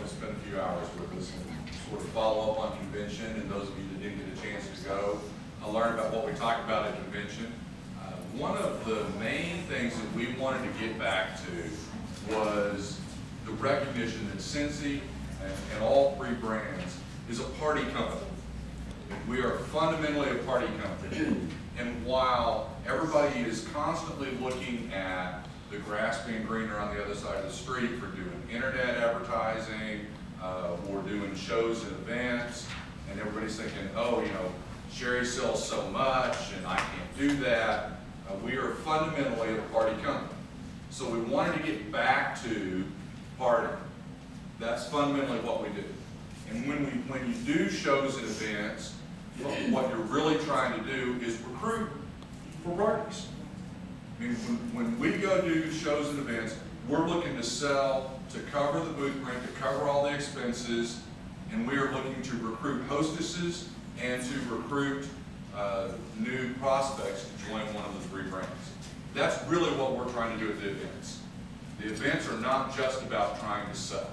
to spend a few hours with us and sort of follow up on convention. And those of you that didn't get a chance to go, learn about what we talked about at convention. One of the main things that we wanted to get back to was the recognition that Scentsy and all three brands is a party company. We are fundamentally a party company. And while everybody is constantly looking at the grass being greener on the other side of the street for doing internet advertising, or doing shows and events, and everybody's thinking, oh, you know, Sherry sells so much and I can't do that. We are fundamentally a party company. So we wanted to get back to party. That's fundamentally what we do. And when you do shows and events, what you're really trying to do is recruit for parties. I mean, when we go do shows and events, we're looking to sell, to cover the booth rent, to cover all the expenses, and we are looking to recruit hostesses and to recruit new prospects to join one of the three brands. That's really what we're trying to do at the events. The events are not just about trying to sell.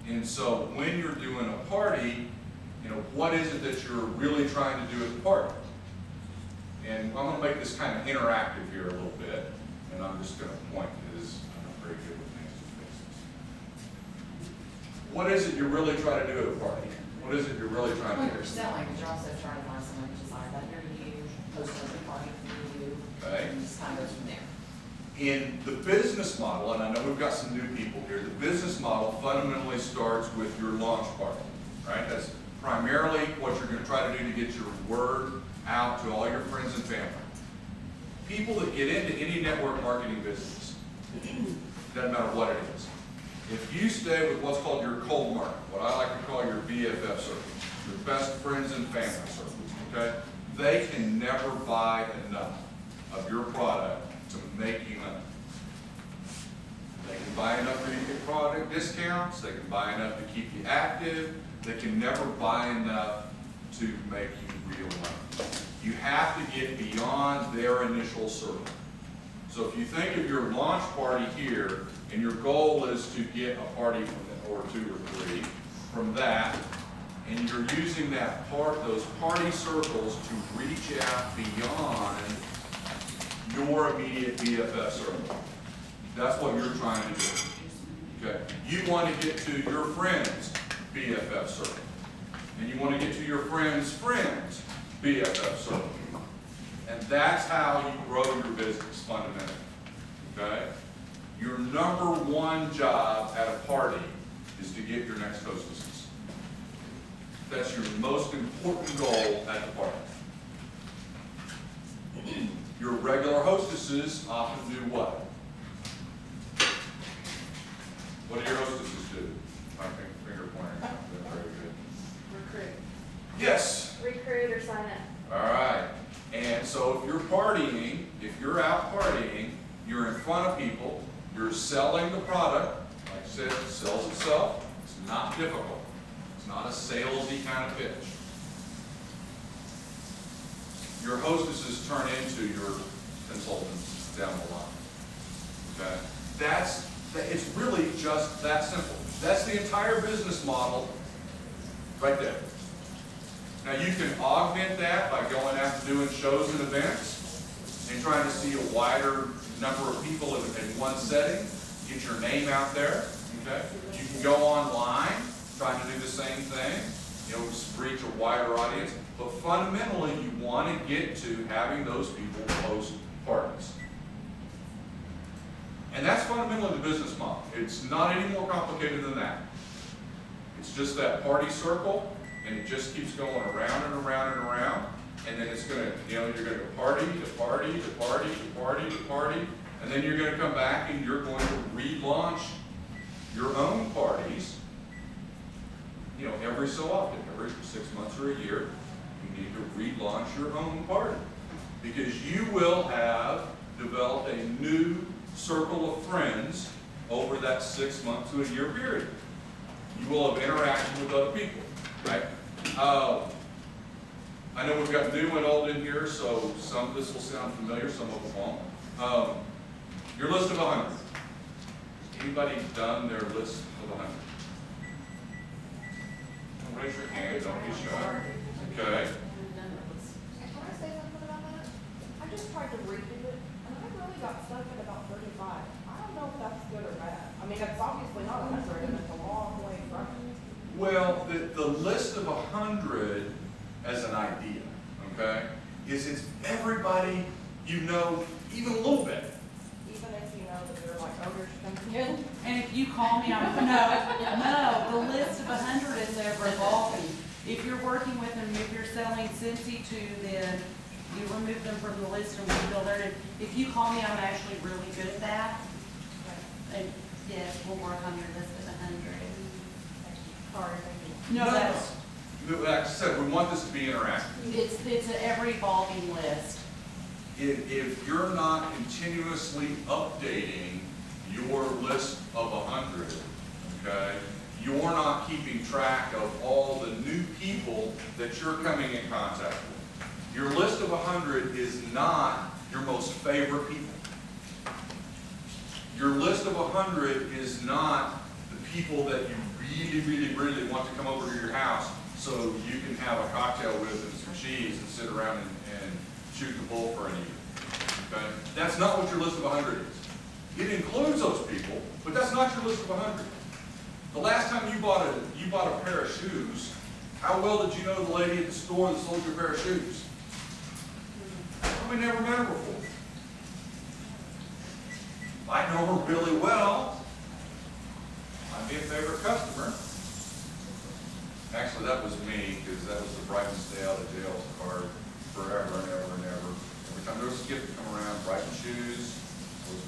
And so when you're doing a party, you know, what is it that you're really trying to do at the party? And I'm going to make this kind of interactive here a little bit, and I'm just going to point because I'm not very good with fancy faces. What is it you're really trying to do at a party? What is it you're really trying to do? You're selling, but you're also trying to find someone who's desire that here to you, host a party for you, Okay. and just kind of goes from there. In the business model, and I know we've got some new people here, the business model fundamentally starts with your launch party, right? That's primarily what you're going to try to do to get your word out to all your friends and family. People that get into any network marketing business, doesn't matter what it is. If you stay with what's called your cold market, what I like to call your BFF circles, your best friends and family circles, okay? They can never buy enough of your product to make you money. They can buy enough for you to get product discounts, they can buy enough to keep you active, they can never buy enough to make you real money. You have to get beyond their initial circle. So if you think of your launch party here, and your goal is to get a party from or two or three from that, and you're using those party circles to reach out beyond your immediate BFF circle. That's what you're trying to do. Okay? You want to get to your friends' BFF circle. And you want to get to your friends' friends' BFF circle. And that's how you grow your business fundamentally. Okay? Your number one job at a party is to get your next hostesses. That's your most important goal at the party. Your regular hostesses often do what? What do your hostesses do? My finger pointing. That's very good. Recruit. Yes. Recruit or sign up. All right. And so if you're partying, if you're out partying, you're in front of people, you're selling the product. Like I said, it sells itself. It's not difficult. It's not a salesy kind of pitch. Your hostesses turn into your consultants down the line. Okay? It's really just that simple. That's the entire business model right there. Now you can augment that by going out and doing shows and events and trying to see a wider number of people in one setting. Get your name out there. Okay? You can go online, trying to do the same thing. You know, reach a wider audience. But fundamentally, you want to get to having those people host parties. And that's fundamentally the business model. It's not any more complicated than that. It's just that party circle, and it just keeps going around and around and around. And then it's going to, you know, you're going to go party to party to party to party to party. And then you're going to come back and you're going to relaunch your own parties, you know, every so often, every 6 months or a year. You need to relaunch your own party because you will have developed a new circle of friends over that 6 month to a year period. You will have interacted with other people, right? I know we've got new and old in here, so some of this will sound familiar, some of it won't. Your list of 100. Has anybody done their list of 100? raise your hand, don't be shy. Okay. Can I say something about that? I just tried to redo it, and I really got stuck at about 35. I don't know if that's good or bad. I mean, it's obviously not 100, and it's a long way from it. Well, the list of 100 as an idea, okay, is it's everybody you know even a little bit. Even if you know that they're like, oh, you're coming in. And if you call me, no, the list of 100 is ever evolving. If you're working with them, if you're selling Scentsy to them, you remove them from the list and we build their, if you call me, I'm actually really good at that. And yes, we'll work on your list of 100. Sorry, thank you. No, that's, Like I said, we want this to be interactive. it's an ever evolving list. If you're not continuously updating your list of 100, okay, you're not keeping track of all the new people that you're coming in contact with. Your list of 100 is not your most favorite people. Your list of 100 is not the people that you really want to come over to your house so you can have a cocktail with and some cheese and sit around and shoot the bull for an evening. Okay? That's not what your list of 100 is. It includes those people, but that's not your list of 100. The last time you bought a pair of shoes, how well did you know the lady at the store that sold your pair of shoes? Probably never met her before. I know her really well. Might be a favorite customer. Actually, that was me, because that was the Brighton Stay Out of Jail card forever and ever and ever. Every time there was a gift to come around, Brighton shoes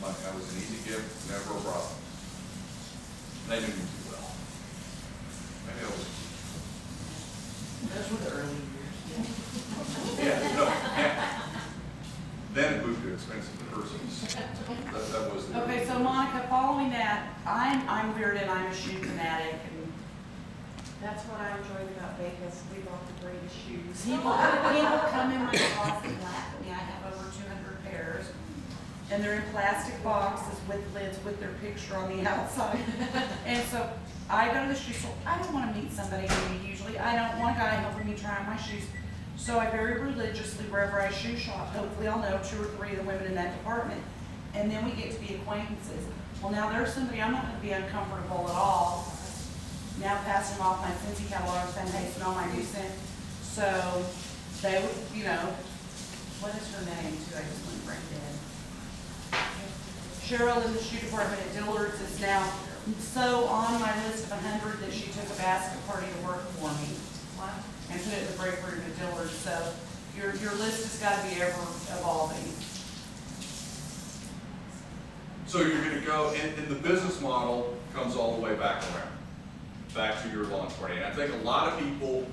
that was an easy gift, never a problem. They knew me too well. Maybe I was. Those were the early years. Yeah, no, yeah. Then it moved to expensive persons. That was the. Okay, so Monica, following that, I'm weird and I'm a shoe fanatic, and That's what I enjoyed about Vegas. We bought the greatest shoes. people come in my closet and laugh at me. I have over 200 pairs, and they're in plastic boxes with lids with their picture on the outside. And so I go to the shoe store. I don't want to meet somebody new usually. I don't want a guy helping me try on my shoes. So I very religiously, wherever I shoe shop, hopefully I'll know 2 or 3 of the women in that department. And then we get to be acquaintances. Well, now there's somebody I'm not going to be uncomfortable at all. Now passing off my Scentsy catalog saying, hey, smell my new scent. So they would, you know, what is her name too? I just went brain dead. Cheryl in the shoe department at Dillard's is now so on my list of 100 that she took a basket party to work for me and put it in the break room at Dillard's. So your list has got to be ever evolving. So you're going to go, and the business model comes all the way back around, back to your launch party. And I think a lot of people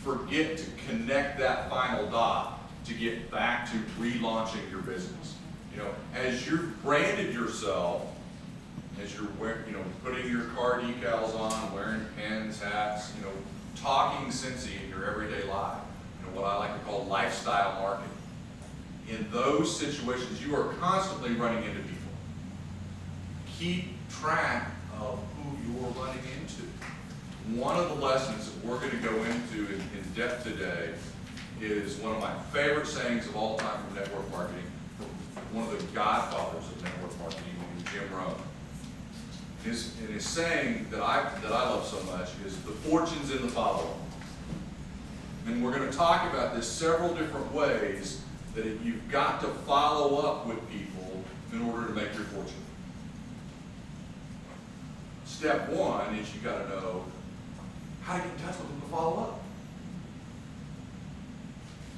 forget to connect that final dot to get back to relaunching your business. You know, as you've branded yourself, as you're putting your car decals on, wearing pins, hats, talking Scentsy in your everyday life, what I like to call lifestyle marketing. In those situations, you are constantly running into people. Keep track of who you're running into. One of the lessons that we're going to go into in depth today is one of my favorite sayings of all time from network marketing, from one of the godfathers of network marketing, Jim Rohn. His saying that I love so much is the fortune's in the follow-up. And we're going to talk about this several different ways that you've got to follow up with people in order to make your fortune. Step one is you got to know how to get in touch with them to follow up.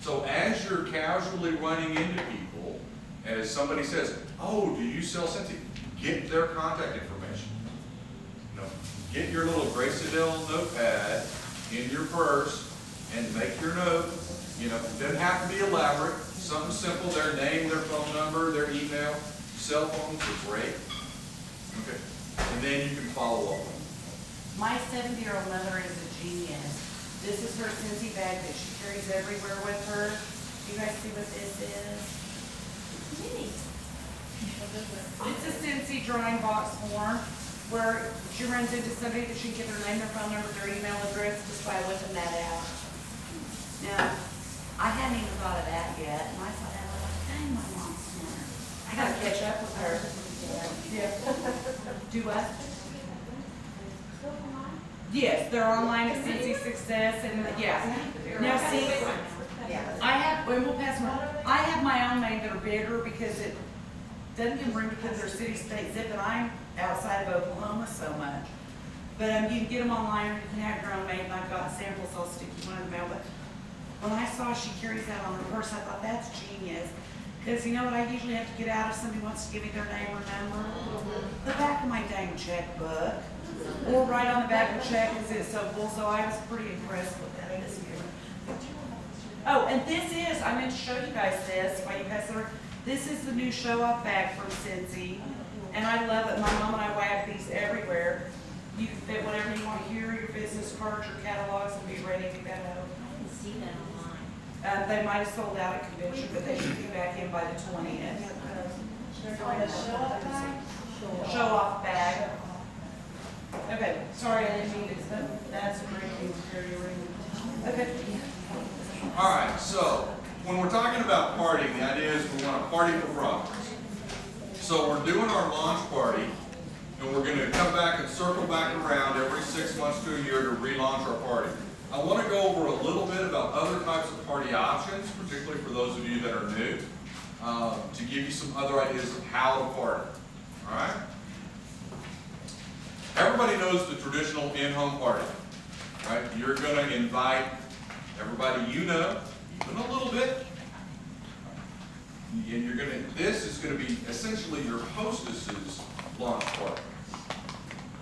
So as you're casually running into people, as somebody says, oh, do you sell Scentsy? Get their contact information. Get your little Grace-Adele notepad in your purse and make your note. It doesn't have to be elaborate. Something simple, their name, their phone number, their email. Cell phones are great. Okay. And then you can follow up. My 70-year-old mother is a genius. This is her Scentsy bag that she carries everywhere with her. You guys see what this is? Mini. It's a Scentsy drawing box form. where she runs into somebody that she can get their name, their phone number, their email address, just by whipping that out. Now, I hadn't even thought of that yet, and I thought, I was like, dang, my mom's smart. I gotta catch up with her. Yeah. Do what? Yes, they're online at Scentsy Success, and, yeah. Now, see, I have, and we'll pass them on. I have my own name that are bigger because it doesn't give room because they're city, state, zip, and I'm outside of Oklahoma so much. But you can get them online, or you can have your own made, and I've got samples, I'll stick you one in the mail. But when I saw she carries that on her purse, I thought, that's genius. Because you know what I usually have to get out if somebody wants to give me their name or number? The back of my dang checkbook. Or right on the back of the check is it so full, so I was pretty impressed with that this year. Oh, and this is, I meant to show you guys this, while you guys are, this is the new show-off bag from Scentsy. And I love it. My mom and I wag these everywhere. You can fit whatever you want here, your business cards, your catalogs, and be ready to go. I didn't see that online. They might have sold out at convention, but they should be back in by the 20th. Show-off bag. Okay, sorry, I didn't mean to, that's a great thing to carry around. Okay. All right, so when we're talking about partying, the idea is we want to party for profits. So we're doing our launch party, and we're going to come back and circle back around every 6 months to a year to relaunch our party. I want to go over a little bit about other types of party options, particularly for those of you that are new, to give you some other ideas of how to party. All right? Everybody knows the traditional in-home party, right? You're going to invite everybody you know, even a little bit, and you're going to. This is going to be essentially your hostess's launch party.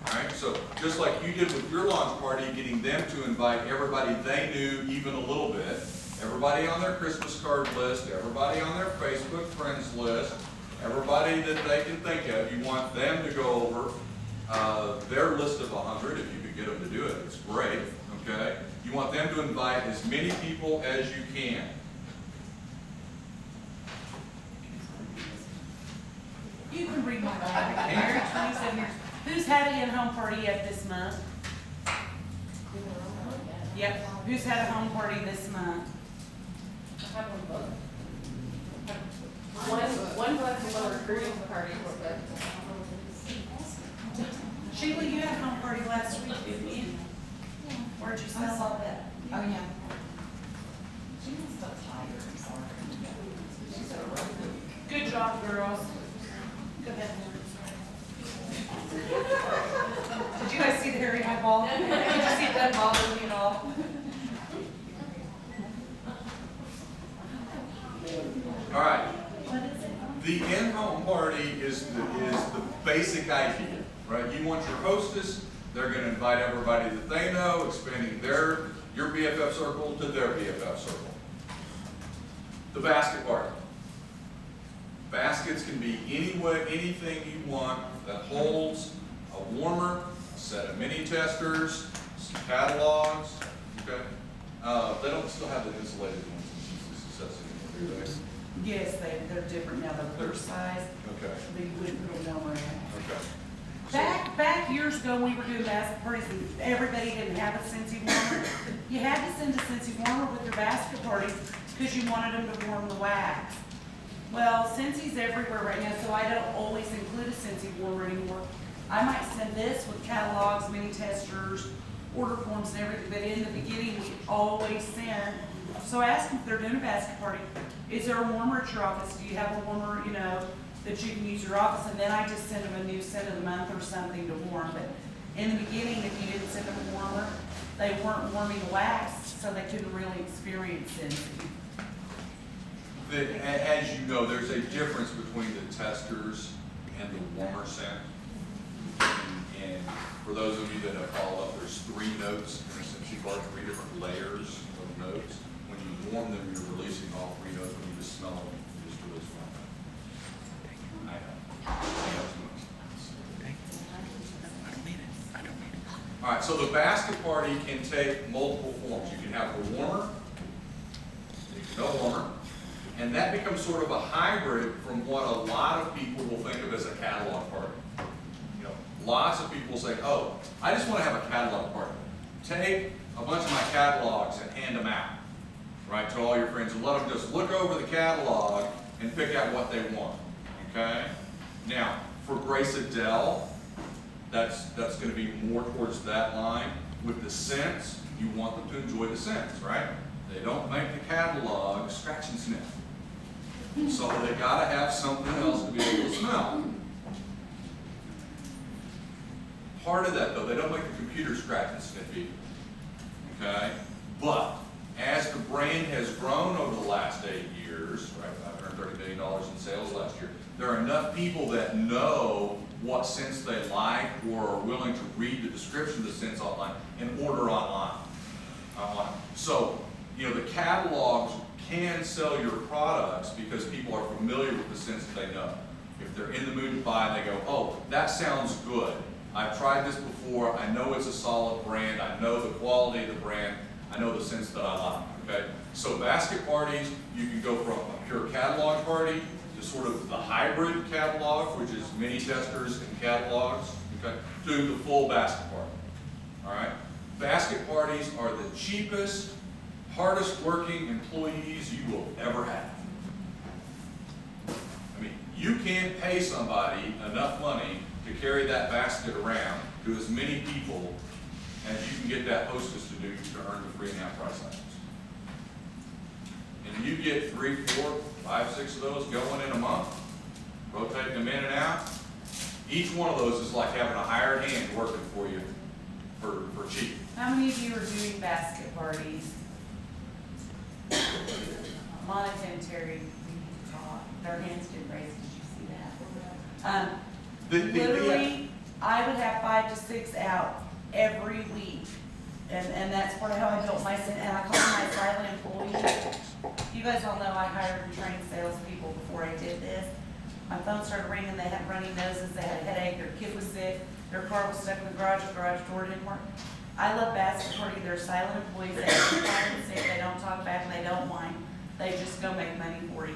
All right. So just like you did with your launch party, getting them to invite everybody they knew even a little bit, everybody on their Christmas card list, everybody on their Facebook friends list, everybody that they can think of. You want them to go over their list of 100, if you could get them to do it, it's great, okay? You want them to invite as many people as you can. You can read my Bible. Married 27 years. Who's had an in-home party yet this month? Yep. Who's had a home party this month? One book is a recruiting party, but Sheila, you had a home party last week, didn't you? Where'd you sell all that? Oh, yeah. She was so tired, I'm sorry. She's so rough. Good job, girls. Go ahead. Did you guys see the hairy eyeball? Did you see that bothering me at all? All right. The in-home party is the basic idea, right? You want your hostess, they're going to invite everybody that they know, expanding your BFF circle to their BFF circle. The basket party. Baskets can be anything you want that holds a warmer, a set of mini testers, some catalogs, okay? They don't still have the insulated ones in Success anymore, do they? Yes, they're different now. They're their size. Okay, They wouldn't put a warmer in. okay. Back years ago, when we were doing basket parties, and everybody didn't have a Scentsy warmer. You had to send a Scentsy warmer with your basket parties because you wanted them to warm the wax. Well, Scentsy's everywhere right now, so I don't always include a Scentsy warmer anymore. I might send this with catalogs, mini testers, order forms and everything, but in the beginning, we always send. So I ask them if they're doing a basket party, is there a warmer at your office? Do you have a warmer, that you can use your office? And then I just send them a new scent of the month or something to warm. But in the beginning, if you didn't send them a warmer, they weren't warming the wax, so they couldn't really experience Scentsy. As you know, there's a difference between the testers and the warmer scent. And for those of you that have followed up, there's 3 notes in a Scentsy bar, 3 different layers of notes. When you warm them, you're releasing all 3 notes. When you just smell them, you just release one. I know too much. All right, so the basket party can take multiple forms. You can have a warmer, you can no warmer, and that becomes sort of a hybrid from what a lot of people will think of as a catalog party. lots of people say, oh, I just want to have a catalog party. Take a bunch of my catalogs and hand them out, right, to all your friends, and let them just look over the catalog and pick out what they want, okay? Now, for Grace Adele, that's going to be more towards that line. With the scents, you want them to enjoy the scents, right? They don't make the catalog scratch and sniff. So they gotta have something else to be able to smell. Part of that though, they don't make the computer scratch and sniff either. Okay? But as the brand has grown over the last 8 years, right, $530 million in sales last year, there are enough people that know what scents they like or are willing to read the description of the scents online and order online. So, you know, the catalogs can sell your products because people are familiar with the scents that they know. If they're in the mood to buy, they go, oh, that sounds good. I've tried this before. I know it's a solid brand. I know the quality of the brand. I know the scents that I like, okay? So basket parties, you can go from a pure catalog party to sort of the hybrid catalog, which is mini testers and catalogs, okay, to the full basket party, all right? Basket parties are the cheapest, hardest working employees you will ever have. I mean, you can't pay somebody enough money to carry that basket around to as many people as you can get that hostess to do to earn the free and half price items. And you get 3, 4, 5, 6 of those going in a month, rotating them in and out. Each one of those is like having a hired hand working for you for cheap. How many of you are doing basket parties? Monica and Terry, their hands didn't raise, did you see that? Literally, I would have 5 to 6 out every week. And that's part of how I built my, and I call them my silent employees. You guys all know I hired and trained salespeople before I did this. My phone started ringing, they had runny noses, they had a headache, their kid was sick, their car was stuck in the garage door didn't work. I love basket party, they're silent employees, they don't find sick, they don't talk back, and they don't whine. They just go make money for you.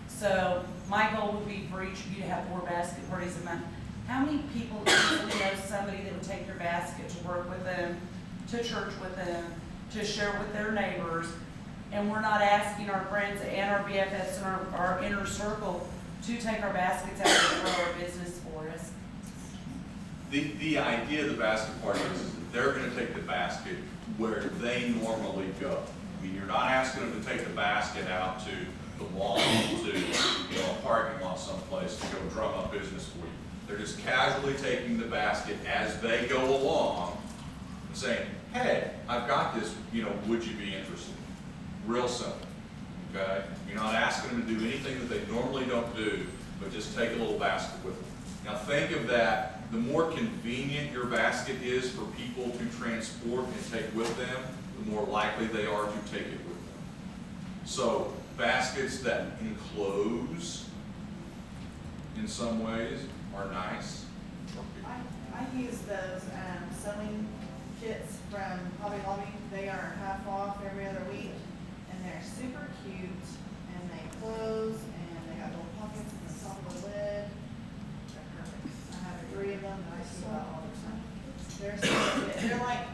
So my goal would be for each of you to have 4 basket parties a month. How many people easily know somebody that would take their basket to work with them, to church with them, to share with their neighbors? And we're not asking our friends and our BFFs and our inner circle to take our baskets out and grow our business for us. The idea of the basket party is that they're going to take the basket where they normally go. I mean, you're not asking them to take the basket out to the lawn, to a parking lot someplace to go drum up business for you. They're just casually taking the basket as they go along and saying, hey, I've got this, would you be interested? Real simple, okay? You're not asking them to do anything that they normally don't do, but just take a little basket with them. Now think of that, the more convenient your basket is for people to transport and take with them, the more likely they are to take it with them. So baskets that enclose in some ways are nice. I use those sewing kits from Hobby Lobby. They are half off every other week, and they're super cute, and they close, and they got little pockets in the top of the lid. They're perfect. I have 3 of them, and I see about all the time. They're so good. They're like,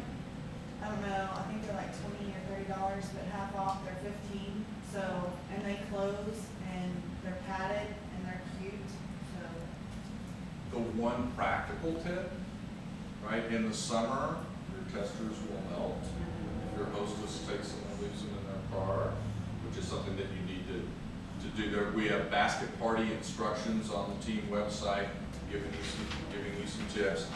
I don't know, I think they're like $20 or $30, but half off, they're $15. So, and they close, and they're padded, and they're cute. So. The one practical tip, right, in the summer, your testers will melt. If your hostess takes them and leaves them in their car, which is something that you need to do there. We have basket party instructions on the team website, giving you some tips.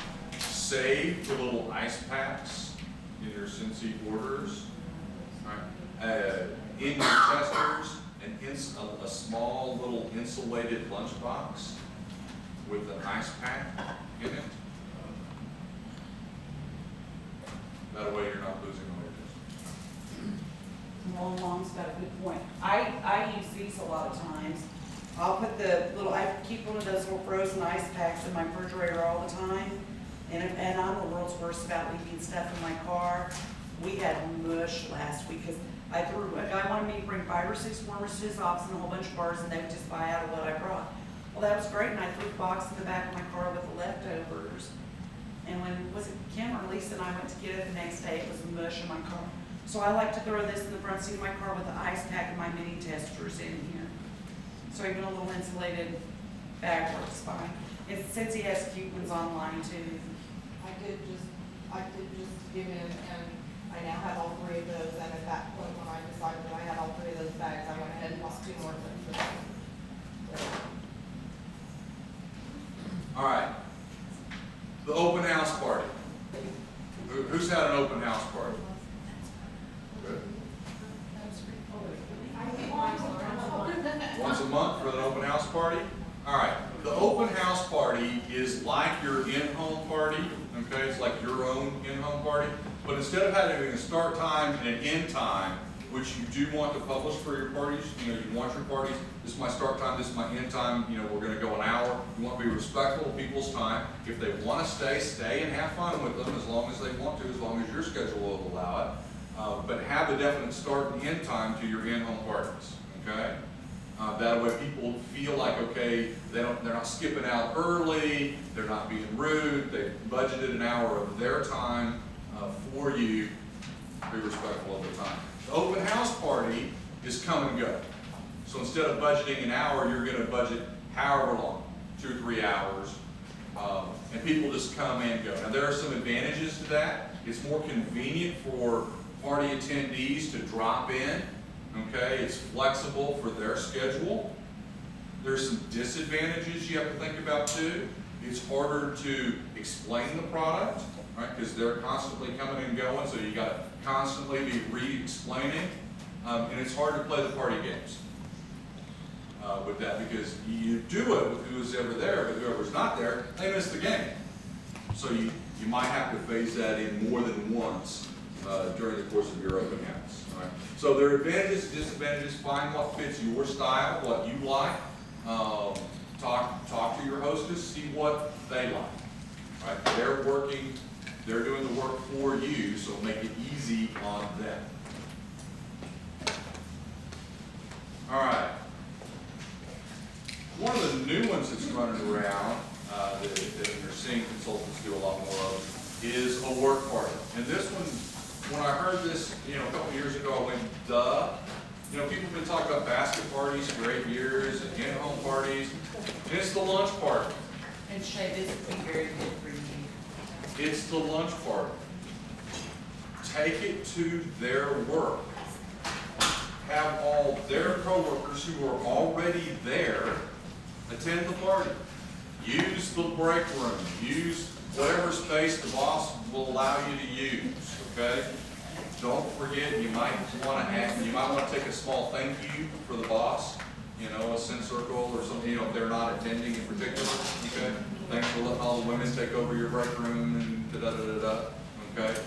Save the little ice packs in your Scentsy orders, right? In your testers, a small little insulated lunchbox with an ice pack in it. That way you're not losing all your Long's got a good point. I use these a lot of times. I'll put I keep one of those little frozen ice packs in my refrigerator all the time. And I'm the world's worst about leaving stuff in my car. We had mush last week because a guy wanted me to bring 5 or 6 warmers to his office and a whole bunch of bars, and they would just buy out of what I brought. Well, that was great, and I threw the box in the back of my car with the leftovers. Lisa and I went to get it the next day, it was mush in my car. So I like to throw this in the front seat of my car with the ice pack and my mini testers in here. So even a little insulated bag works fine. Scentsy has cute ones online too. I did just give in, and I now have all three of those, and at that point, when I decided that I had all three of those bags, I went ahead and bought 2 more of them. All right. The open house party. Who's had an open house party? Good. Once a month for an open house party? All right. The open house party is like your in-home party, okay? It's like your own in-home party. But instead of having a start time and an end time, which you do want to publish for your parties, you know, you want your parties, this is my start time, this is my end time, you know, we're gonna go an hour. You want to be respectful of people's time. If they want to stay, stay and have fun with them as long as they want to, as long as your schedule will allow it. But have a definite start and end time to your in-home parties, okay? That way people feel like, okay, they're not skipping out early, they're not being rude, they budgeted an hour of their time for you. Be respectful of the time. The open house party is come and go. So instead of budgeting an hour, you're going to budget however long, 2 or 3 hours, and people just come and go. Now there are some advantages to that. It's more convenient for party attendees to drop in. Okay, it's flexible for their schedule. There's some disadvantages you have to think about too. It's harder to explain the product, right? Because they're constantly coming and going, so you got to constantly be re-explaining. And it's hard to play the party games with that, because you do it with who's ever there, but whoever's not there, they miss the game. So you might have to phase that in more than once during the course of your open house. All right? So there are advantages, disadvantages. Find what fits your style, what you like. Talk to your hostess, see what they like. Right? They're working, they're doing the work for you, so make it easy on them. All right. One of the new ones that's running around that you're seeing consultants do a lot more of is a work party. And this one, when I heard this, you know, a couple years ago, I went, duh. You know, people have been talking about basket parties for 8 years and in-home parties. And it's the lunch party. And Shay, this would be very good for you. It's the lunch party. Take it to their work. Have all their coworkers who are already there attend the party. Use the break room. Use whatever space the boss will allow you to use. Okay? Don't forget, you might want to take a small thank you for the boss. You know, a scent circle or something. You know, if they're not attending in particular. Okay? Thanks for letting all the women take over your break room and da da da da da. Okay?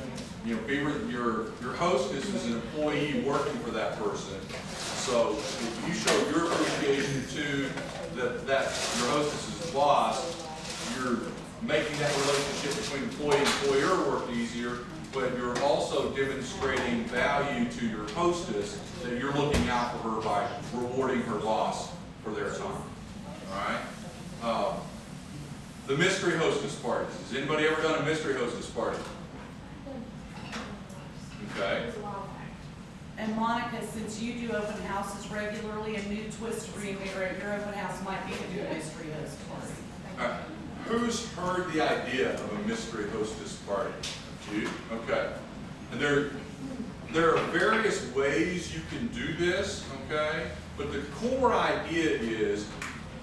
You know, your hostess is an employee working for that person. So if you show your appreciation to that your hostess is the boss, you're making that relationship between employee and employer work easier, but you're also demonstrating value to your hostess that you're looking out for her by rewarding her boss for their time. All right? The mystery hostess parties. Has anybody ever done a mystery hostess party? Okay. And Monica, since you do open houses regularly, a new twist for you here at your open house might be to do a mystery host party. All right. Who's heard the idea of a mystery hostess party? You? Okay. And there are various ways you can do this, okay? But the core idea is,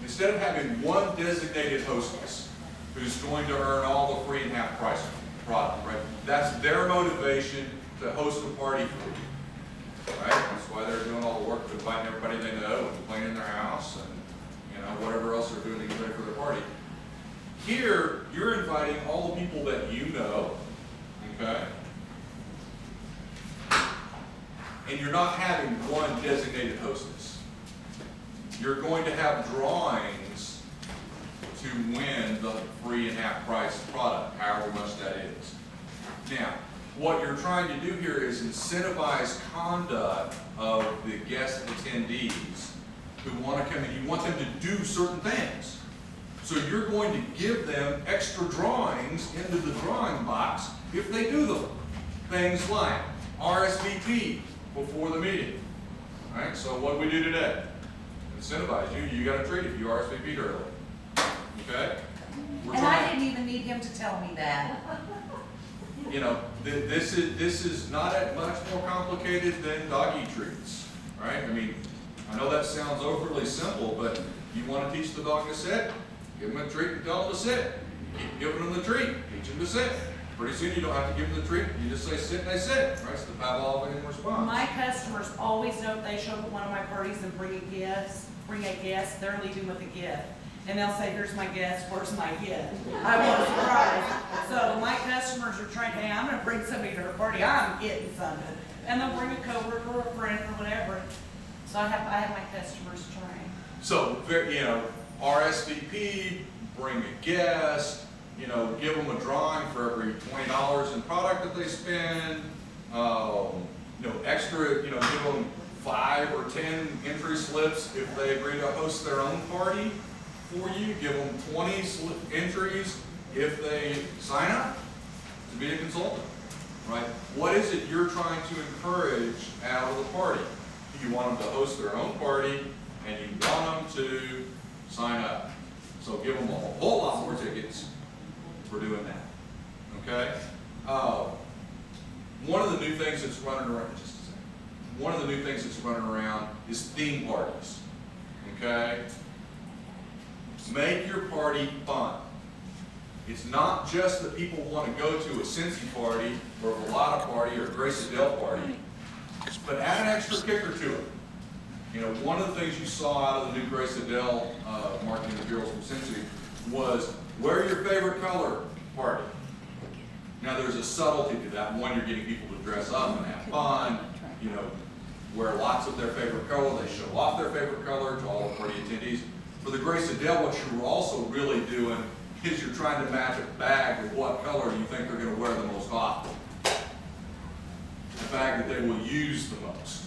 instead of having one designated hostess who's going to earn all the free and half price product, right? That's their motivation to host a party for you, right? That's why they're doing all the work to invite everybody they know and cleaning their house and, you know, whatever else they're doing to get ready for their party. Here, you're inviting all the people that you know, okay? And you're not having one designated hostess. You're going to have drawings to win the free and half price product, however much that is. Now, what you're trying to do here is incentivize conduct of the guest attendees who want to come in. You want them to do certain things. So you're going to give them extra drawings into the drawing box if they do them. Things like RSVP before the meeting. All right, so what do we do today? Incentivize you, you got a treat if you RSVP'd early. Okay? We're And I trying- didn't even need him to tell me that. You know, this is not that much more complicated than doggy treats, right? I mean, I know that sounds overly simple, but you want to teach the dog to sit, give them a treat and tell them to sit. Keep giving them the treat, teach them to sit. Pretty soon you don't have to give them the treat, you just say sit and they sit, right? It's the Pavlovian response. My customers always know if they show up at one of my parties and bring a guest, they're leaving with a gift. And they'll say, here's my guest, where's my gift? I want a surprise. So my customers are trying, hey, I'm gonna bring somebody to her party, I'm getting something. And they'll bring a coworker or a friend or whatever. So I have my customers trying. So, you know, RSVP, bring a guest, you know, give them a drawing for every $20 in product that they spend. You know, extra, you know, give them 5 or 10 entry slips if they agree to host their own party for you. Give them 20 entries if they sign up to be a consultant, right? What is it you're trying to encourage out of the party? You want them to host their own party, and you want them to sign up. So give them a whole lot more tickets for doing that, okay? One of the new things that's running around, just a second. One of the new things that's running around is theme parties, okay? Make your party fun. It's not just that people want to go to a Scentsy party or a Volata party or a Grace Adele party, but add an extra kicker to it. You know, one of the things you saw out of the new Grace Adele marketing materials from Scentsy was wear your favorite color party. Now there's a subtlety to that. One, you're getting people to dress up and have fun, you know, wear lots of their favorite color. They show off their favorite color to all the party attendees. For the Grace Adele, what you're also really doing is you're trying to match a bag with what color you think they're going to wear the most often. The bag that they will use the most.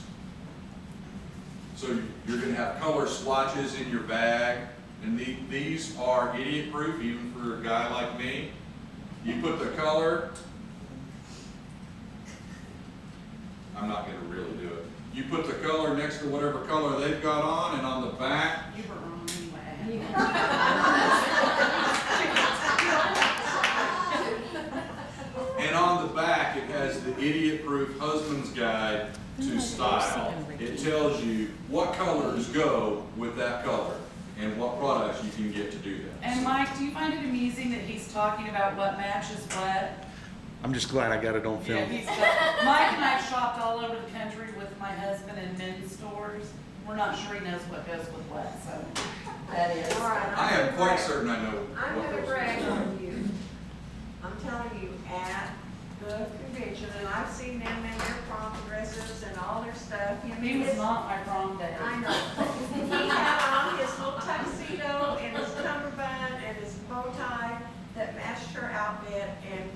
So you're going to have color swatches in your bag, and these are idiot-proof, even for a guy like me. You put the color, I'm not going to really do it. You put the color next to whatever color they've got on, and on the back, You were wrong anyway. and on the back it has the idiot-proof husband's guide to style. It tells you what colors go with that color and what products you can get to do that. And Mike, do you find it amusing that he's talking about what matches what? I'm just glad I got it on Yeah, film. Mike and I have shopped all over the country with my husband in men's stores. We're not sure he knows what goes with what, so that is. All right, I am quite certain I know I'm what gonna goes brag with. on you. I'm telling you, at the convention, and I've seen them in their prom dresses and all their stuff. He was not my prom day. I know. He had on his little tuxedo and his cummerbund and his bow tie that matched her outfit, and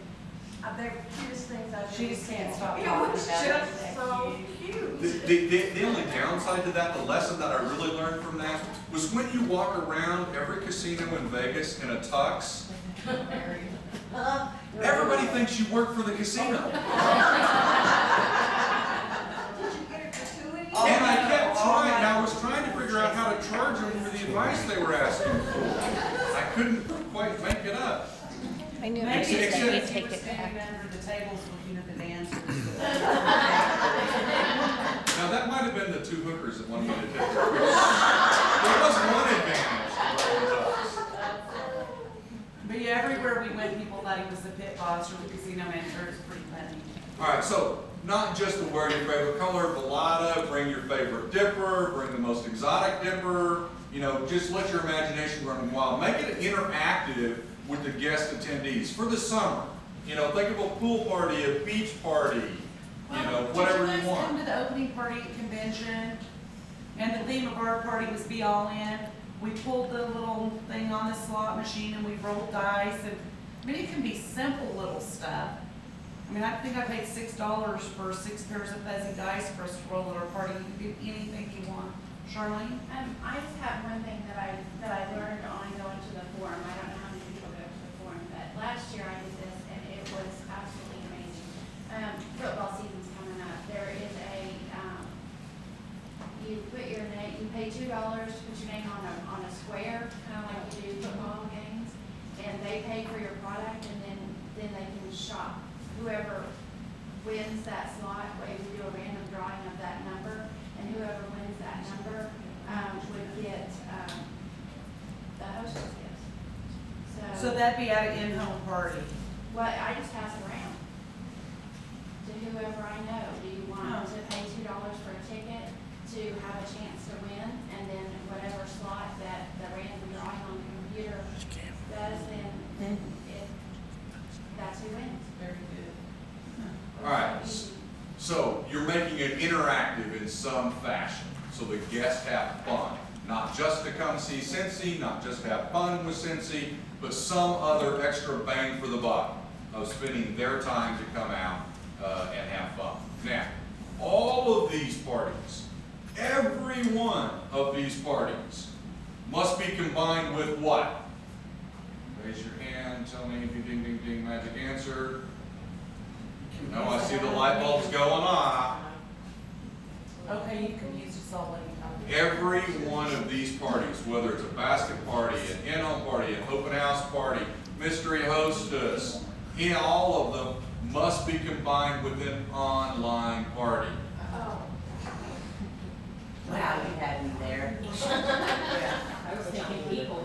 they're the cutest things I've ever seen. She just can't stop It talking was about it. just so cute. The only downside to that, the lesson that I really learned from that, was when you walk around every casino in Vegas in a tux, everybody thinks you work for the casino. Did you get a gratuity? And I kept trying, and I was trying to figure out how to charge them for the advice they were asking for. I couldn't quite make it up. I knew Maybe it Except- it's was because we you take were it standing back. under the tables looking at the dancers. Now, that might have been the two hookers that wanted me to take their picture. There was one advantage to wearing the tux. But yeah, everywhere we went, people thought he was the pit boss or the casino manager. It's pretty funny. All right, so not just to wear your favorite color, Volata, bring your favorite dipper, bring the most exotic dipper, you know, just let your imagination run wild. Make it interactive with the guest attendees for the summer. You know, think of a pool party, a beach party, you know, whatever Did you you guys want. come to the opening party at convention? And the theme of our party was Be All In. We pulled the little thing on the slot machine and we rolled dice, and I mean, it can be simple little stuff. I mean, I think I paid $6 for 6 pairs of fuzzy dice for us to roll at our party. You can do anything you want. Charlene? I just have one thing that I learned on going to the forum. I don't know how many people go to the forum, but last year I did this and it was absolutely amazing. Football season's coming up. There is you put your name, you pay $2 to put your name on a square, kind of like you do football games. And they pay for your product and then they can shop. Whoever wins that slot, we do a random drawing of that number, and whoever wins that number would get the hostess gifts. So that'd be at an in-home party. Well, I just pass it around to whoever I know. Do you want to pay $2 for a ticket to have a chance to win, and then whatever slot that the random drawing on the computer does, then that's who wins. Very good. All right, so you're making it interactive in some fashion, so the guests have fun. Not just to come see Scentsy, not just have fun with Scentsy, but some other extra bang for the buck of spending their time to come out and have fun. Now, all of these parties, every one of these parties must be combined with what? Raise your hand, tell me if you ding, ding, ding, magic answer. No, I see the light bulbs going on. Okay, you can use this all anytime. Every one of these parties, whether it's a basket party, an in-home party, an open house party, mystery hostess, all of them must be combined with an online party. Wow, you had me there. I was thinking people.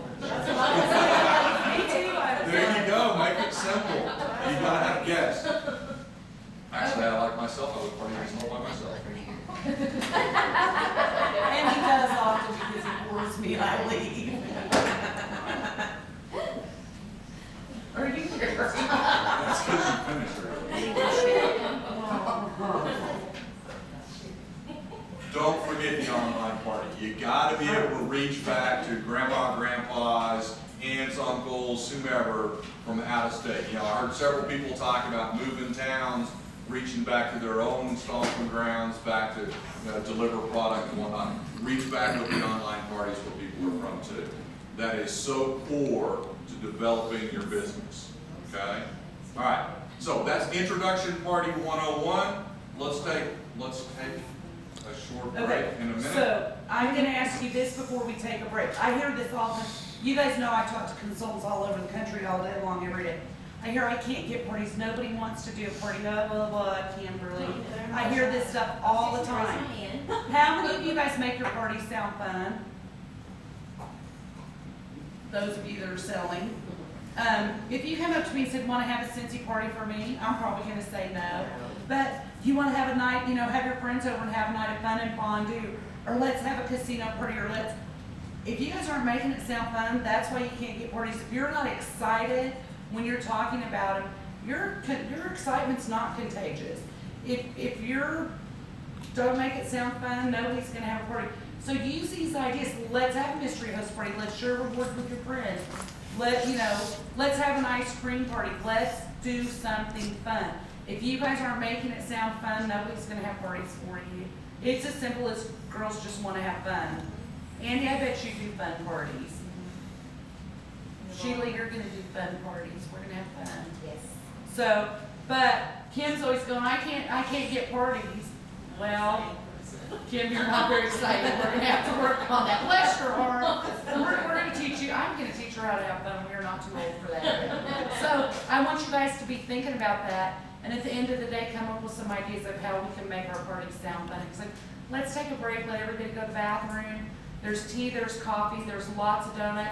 There you go, make it simple. You gotta have guests. Actually, I like myself, I would party this all by myself. And he does often because he pours me and I leave. Are you here? That's because you finished early. Don't forget the online party. You gotta be able to reach back to grandma, grandpas, aunts, uncles, whomever from out of state. You know, I heard several people talk about moving towns, reaching back to their own stomping grounds, back to deliver product and whatnot. Reach back with the online parties where people are from too. That is so core to developing your business, okay? All right, so that's Introduction Party 101. Let's take a short break in a minute. So I'm gonna ask you this before we take a break. I hear this all the time. You guys know I talk to consultants all over the country all day long, every day. I hear I can't get parties, nobody wants to do a party, blah, blah, blah, Kimberly. I hear this stuff all the time. How many of you guys make your parties sound fun? Those of you that are selling. If you come up to me and said, want to have a Scentsy party for me, I'm probably gonna say no. But you want to have a night, have your friends over and have a night of fun and fondue, or let's have a casino party, or if you guys aren't making it sound fun, that's why you can't get parties. If you're not excited when you're talking about them, your excitement's not contagious. If you don't make it sound fun, nobody's gonna have a party. So use these ideas. Let's have a mystery host party. Let's share rewards with your friends. Let's have an ice cream party. Let's do something fun. If you guys aren't making it sound fun, nobody's gonna have parties for you. It's as simple as girls just wanna have fun. Andy, I bet you do fun parties. Sheila, you're gonna do fun parties. We're gonna have fun. Yes. So, but Kim's always going, I can't get parties. Well, Kim, you're not very excited. We're gonna have to work on that. Bless your heart. We're gonna teach you, I'm gonna teach her how to have fun. We're not too old for that. So I want you guys to be thinking about that. And at the end of the day, come up with some ideas of how we can make our parties sound fun. It's like, let's take a break, let everybody go to the bathroom. There's tea, there's coffee, there's lots of donuts.